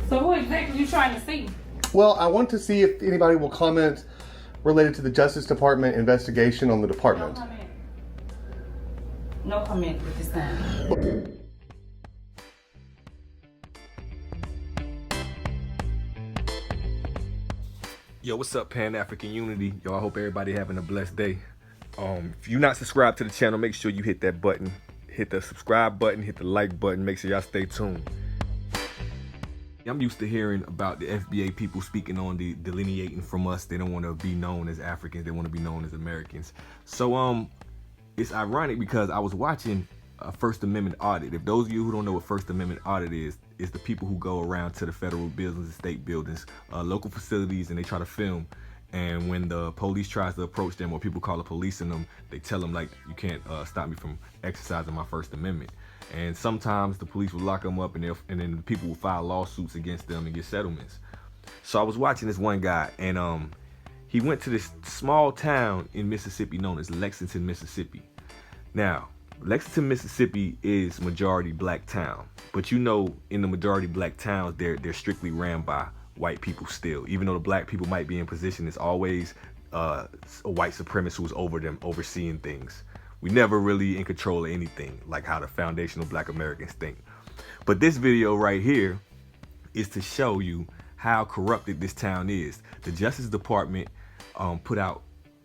So who exactly you trying to see? Well, I want to see if anybody will comment related to the Justice Department investigation on the department. No comment. No comment at this time. Yo, what's up, Pan-African Unity? Yo, I hope everybody having a blessed day. If you're not subscribed to the channel, make sure you hit that button. Hit the subscribe button, hit the like button. Make sure y'all stay tuned. I'm used to hearing about the FBA people speaking on the delineating from us. They don't want to be known as Africans. They want to be known as Americans. So it's ironic because I was watching a First Amendment audit. If those of you who don't know what First Amendment audit is the people who go around to the federal buildings and state buildings, local facilities, and they try to film. And when the police tries to approach them, or people call the police on them, they tell them, like, you can't stop me from exercising my First Amendment. And sometimes the police will lock them up, and then people will file lawsuits against them and get settlements. So I was watching this one guy, and he went to this small town in Mississippi known as Lexington, Mississippi. Now, Lexington, Mississippi is majority black town, but you know, in the majority black towns, they're strictly ran by white people still. Even though the black people might be in position, it's always a white supremacist who's over them, overseeing things. We never really in control of anything, like how the foundational black Americans think. But this video right here is to show you how corrupted this town is. The Justice Department put out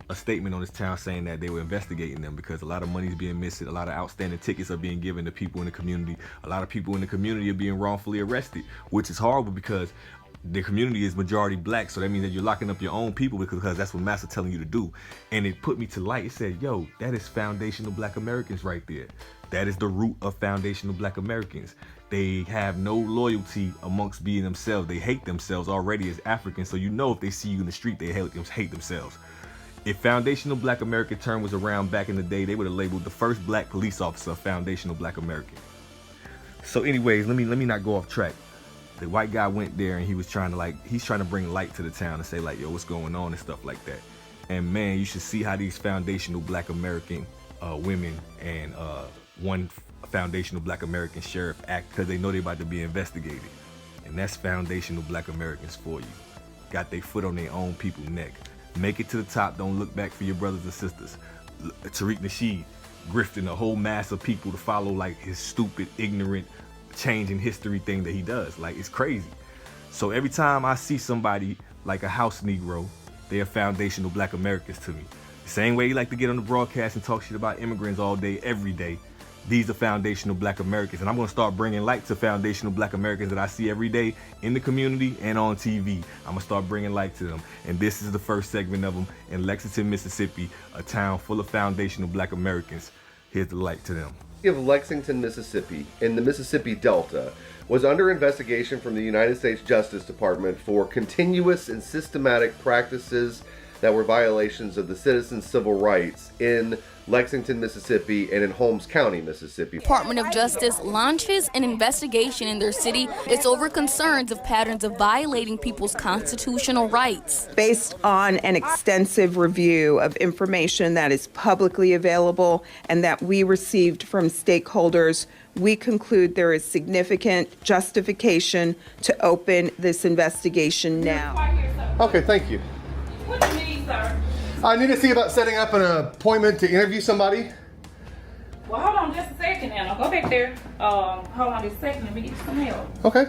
a statement on this town saying that they were investigating them because a lot of money is being missing, a lot of outstanding tickets are being given to people in the community, a lot of people in the community are being wrongfully arrested, which is horrible because the community is majority black, so that means that you're locking up your own people because that's what massa telling you to do. And it put me to light. It said, yo, that is foundational black Americans right there. That is the root of foundational black Americans. They have no loyalty amongst being themselves. They hate themselves already as Africans, so you know if they see you in the street, they hate themselves. If foundational black American term was around back in the day, they would have labeled the first black police officer foundational black American. So anyways, let me not go off track. The white guy went there and he was trying to bring light to the town and say, like, yo, what's going on and stuff like that. And man, you should see how these foundational black American women and one foundational black American sheriff act, because they know they're about to be investigated. And that's foundational black Americans for you. Got their foot on their own people's neck. Make it to the top, don't look back for your brothers and sisters. Tariq Nasheed grifting a whole mass of people to follow like his stupid, ignorant, changing history thing that he does. Like, it's crazy. So every time I see somebody like a house Negro, they are foundational black Americans to me. The same way you like to get on the broadcast and talk shit about immigrants all day, every day. These are foundational black Americans. And I'm going to start bringing light to foundational black Americans that I see every day in the community and on TV. I'm going to start bringing light to them. And this is the first segment of them in Lexington, Mississippi, a town full of foundational black Americans. Here's the light to them. Of Lexington, Mississippi, in the Mississippi Delta, was under investigation from the United States Justice Department for continuous and systematic practices that were violations of the citizens' civil rights in Lexington, Mississippi, and in Holmes County, Mississippi. Department of Justice launches an investigation in their city. It's over concerns of patterns of violating people's constitutional rights. Based on an extensive review of information that is publicly available and that we received from stakeholders, we conclude there is significant justification to open this investigation now. Okay, thank you. What do you need, sir? I need to see about setting up an appointment to interview somebody. Well, hold on just a second now. Go back there. Hold on just a second. Let me get you some help. Okay.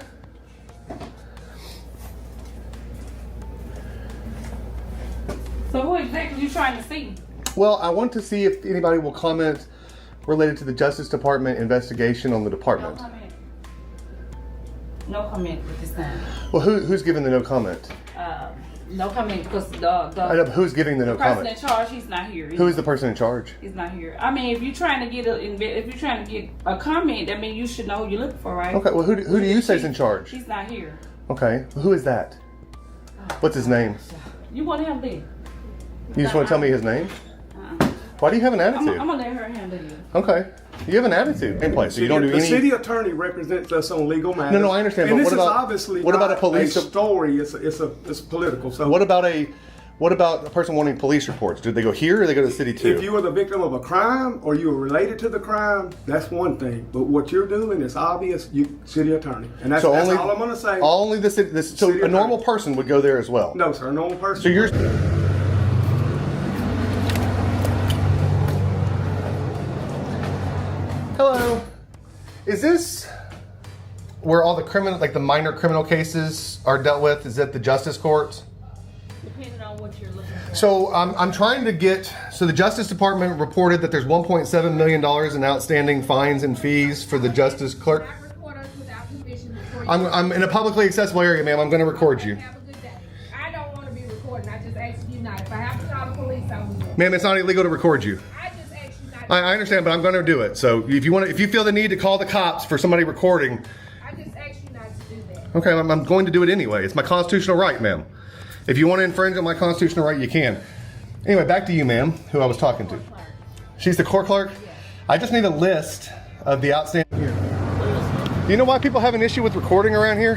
So who exactly you trying to see? Well, I want to see if anybody will comment related to the Justice Department investigation on the department. No comment. No comment at this time. Well, who's giving the no comment? No comment because I know, but who's giving the no person comment? in charge, he's not here. Who is the person in charge? He's not here. I mean, if you're trying to get a comment, I mean, you should know who you're looking for, right? Okay. Well, who do you say is in charge? He's not here. Okay. Who is that? What's his name? You want him there? You just want to tell me his name? Why do you have an attitude? I'm gonna let her handle you. Okay. You have an attitude in place, so you don't do the any. The city attorney represents us on legal matters. No, I understand. And But this what about is obviously what about not a police a story? It's political. So what about What about a person wanting police reports? Do they go here or do they go to the city too? If you were the victim of a crime or you were related to the crime, that's one thing. But what you're doing is obvious, city attorney. And that's all I'm going to say. Only the city, so a normal person would go there as well? No, sir, a normal person. So you're... Hello. Is this where all the criminal, like the minor criminal cases are dealt with? Is that the justice courts? Depending on what you're looking for. So I'm trying to get, so the Justice Department reported that there's $1.7 million in outstanding fines and fees for the justice clerk. I'm in a publicly accessible area, ma'am. I'm going to record you. Have a good day. I don't want to be recording. I just asked you not. If I have to call the police, I will. Ma'am, it's not illegal to record you. I just asked you not. I understand, but I'm going to do it. So if you feel the need to call the cops for somebody recording, I just asked you not to do that. okay, I'm going to do it anyway. It's my constitutional right, ma'am. If you want to infringe on my constitutional right, you can. Anyway, back to you, ma'am, who I was talking to. She's the court clerk? I just need a list of the outstanding here. Do you know why people have an issue with recording around here?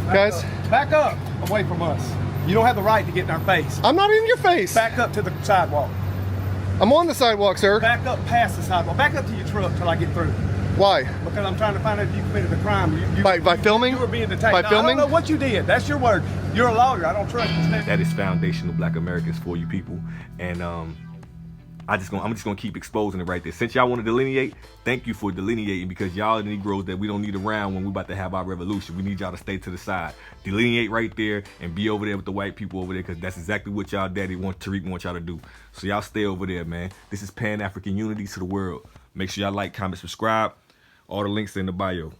Guys? Back up away from us. You don't have the right to get in our face. I'm not in your face. Back up to the sidewalk. I'm on the sidewalk, sir. Back up past the sidewalk. Back up to your truck till I get through. Why? Because I'm trying to find out if you committed a crime. By filming? You were being detained. By Now, filming? I don't know what you did. That's your word. You're a lawyer. I don't trust you. That is foundational Black Americans for you people. And I'm just gonna keep exposing it right there. Since y'all want to delineate, thank you for delineating, because y'all are the Negroes that we don't need around when we about to have our revolution. We need y'all to stay to the side. Delineate right there and be over there with the white people over there, because that's exactly what y'all daddy Tariq wants y'all to do. So y'all stay over there, man. This is Pan-African unity to the world. Make sure y'all like, comment, subscribe. All the links in the bio.